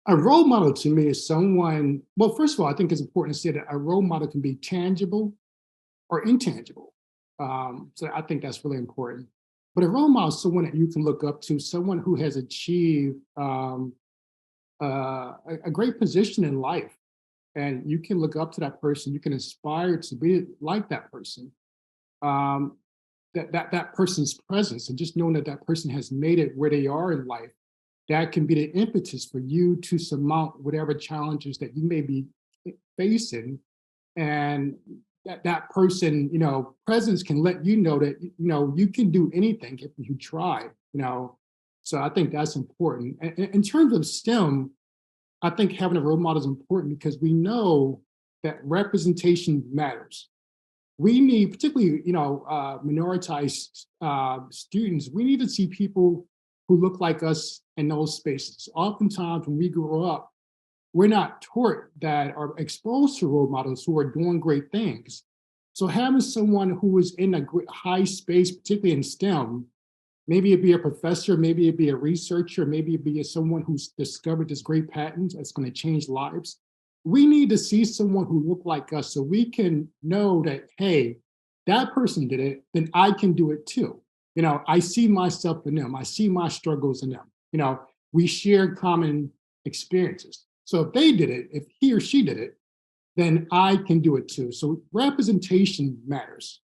A role model to me is someone, well, first of all, I think it's important to say that a role model can be tangible or intangible. So I think that's really important. But a role model is someone that you can look up to, someone who has achieved a great position in life. And you can look up to that person, you can aspire to be like that person. Um, that person's presence and just knowing that that person has made it where they are in life, that can be the impetus for you to surmount whatever challenges that you may be facing. And that person, presence can let you know that, you can do anything if you try, So I think that's important. In terms of STEM, I think having a role model is important because we know that representation matters. We need, particularly, minoritized students, we need to see people who look like us in those spaces. Oftentimes, when we grow up, we're not taught that or exposed to role models who are doing great things. So having someone who is in a high space, particularly in STEM, maybe it be a professor, maybe it be a researcher, maybe it be someone who's discovered this great patent that's going to change lives. We need to see someone who look like us so we can know that, hey, that person did it, then I can do it too. I see myself in them. I see my struggles in them. We share common experiences. So if they did it, if he or she did it, then I can do it too. So representation matters.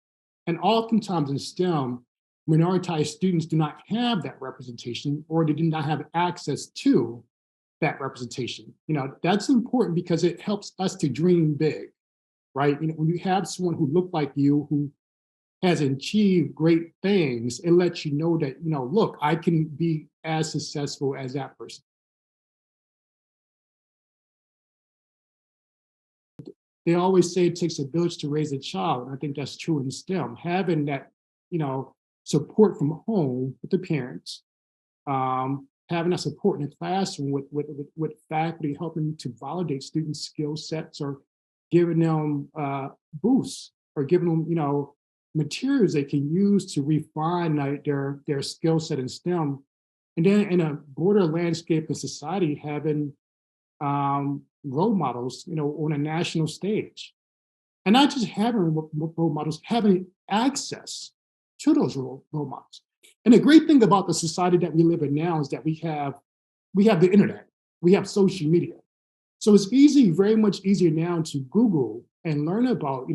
And oftentimes in STEM, minoritized students do not have that representation or they do not have access to that representation. That's important because it helps us to dream big, right? When you have someone who looked like you, who has achieved great things, it lets you know that, look, I can be as successful as that person. They always say it takes a village to raise a child. And I think that's true in STEM. Having that, support from home with the parents, having that support in the classroom with faculty helping to validate students' skill sets or giving them boosts or giving them, materials they can use to refine their skill set in STEM. And then in a broader landscape of society, having role models, on a national stage. And not just having role models, having access to those role models. And the great thing about the society that we live in now is that we have the internet, we have social media. So it's easy, very much easier now to Google and learn about,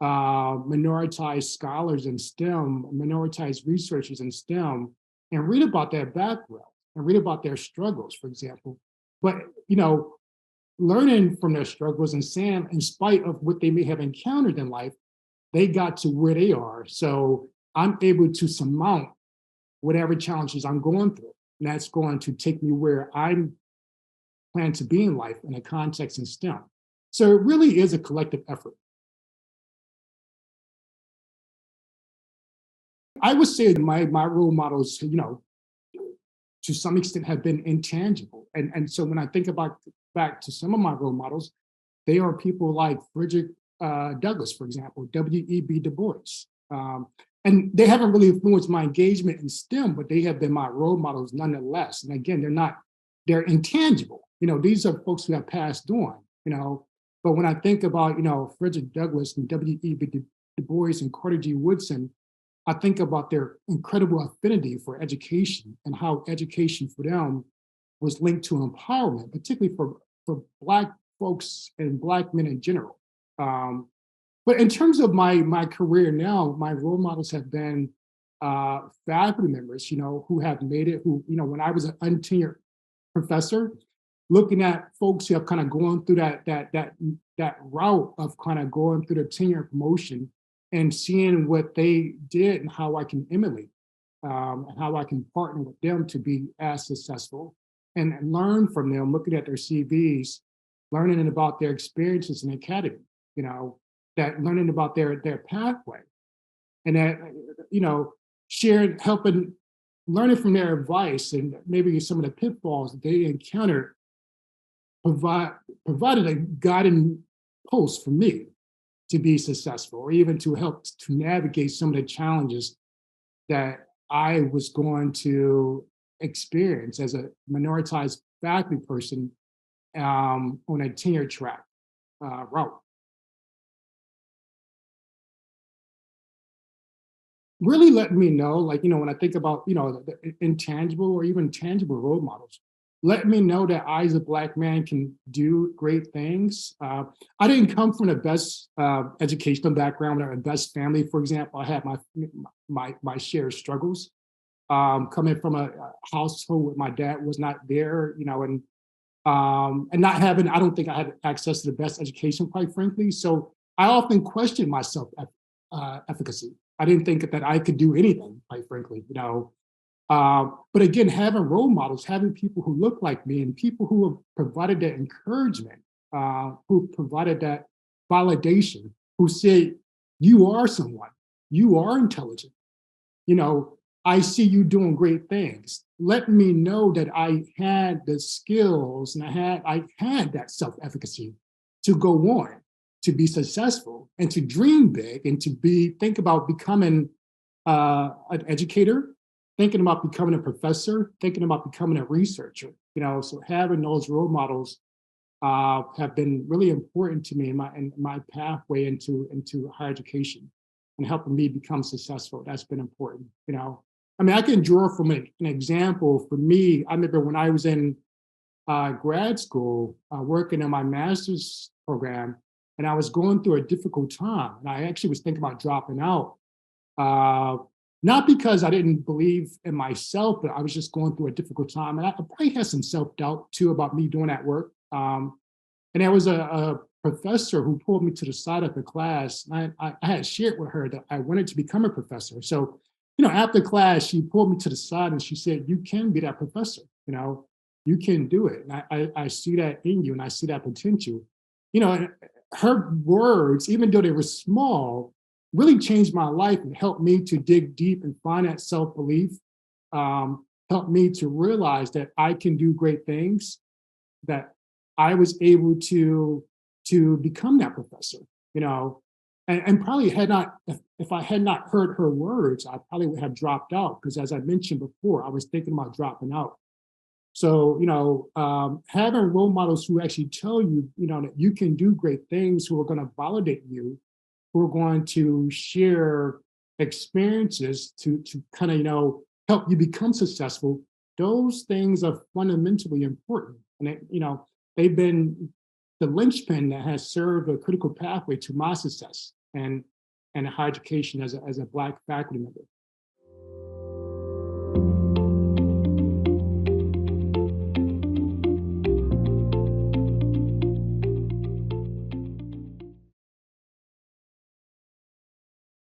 minoritized scholars in STEM, minoritized researchers in STEM, and read about their background and read about their struggles, for example. But, learning from their struggles and saying, in spite of what they may have encountered in life, they got to where they are. So I'm able to surmount whatever challenges I'm going through. And that's going to take me where I'm plan to be in life in a context in STEM. So it really is a collective effort. I would say my role models, to some extent have been intangible. And so when I think about back to some of my role models, they are people like Frederick Douglass, for example, W.E.B. Du Bois. And they haven't really influenced my engagement in STEM, but they have been my role models nonetheless. And again, they're intangible. These are folks who have passed on, But when I think about, Frederick Douglass and W.E.B. Du Bois and Carter G. Woodson, I think about their incredible affinity for education and how education for them was linked to empowerment, particularly for Black folks and Black men in general. But in terms of my career now, my role models have been faculty members, who have made it, who, when I was an untenured professor, looking at folks who have kind of gone through that route of kind of going through the tenure promotion and seeing what they did and how I can emulate, and how I can partner with them to be as successful and learn from them, looking at their CVs, learning about their experiences in the academy, that learning about their pathway and that, sharing, helping, learning from their advice and maybe some of the pitfalls that they encountered provide provided a guiding post for me to be successful, or even to help to navigate some of the challenges that I was going to experience as a minoritized faculty person on a tenure track route. Really letting me know, like, when I think about, the intangible or even tangible role models, let me know that I, as a Black man, can do great things. I didn't come from the best educational background or the best family, for example. I had my share of struggles. Coming from a household where my dad was not there, and not having, I don't think I had access to the best education, quite frankly. So I often questioned myself efficacy. I didn't think that I could do anything, quite frankly. But again, having role models, having people who look like me, and people who have provided that encouragement, who provided that validation, who say, you are someone, you are intelligent, you know, I see you doing great things. Let me know that I had the skills and I had that self-efficacy to go on, to be successful and to dream big and to think about becoming an educator, thinking about becoming a professor, thinking about becoming a researcher. So having those role models have been really important to me in my pathway into higher education and helping me become successful. That's been important. I mean, I can draw from an example. For me, I remember when I was in grad school, working on my master's program, and I was going through a difficult time, and I actually was thinking about dropping out. Uh, Not because I didn't believe in myself, but I was just going through a difficult time, and I probably had some self-doubt too about me doing that work. And there was a professor who pulled me to the side of the class. And I had shared with her that I wanted to become a professor. So, after class, she pulled me to the side and she said, "You can be that professor. You can do it. And I see that in you, and I see that potential." And her words, even though they were small, really changed my life and helped me to dig deep and find that self-belief. Helped me to realize that I can do great things, that I was able to become that professor, you know, and probably had not, if I had not heard her words, I probably would have dropped out, because as I mentioned before, I was thinking about dropping out. So, having role models who actually tell you, that you can do great things, who are going to validate you, who are going to share experiences to kind of, help you become successful. Those things are fundamentally important. And, they've been the linchpin that has served a critical pathway to my success and higher education as a Black faculty member.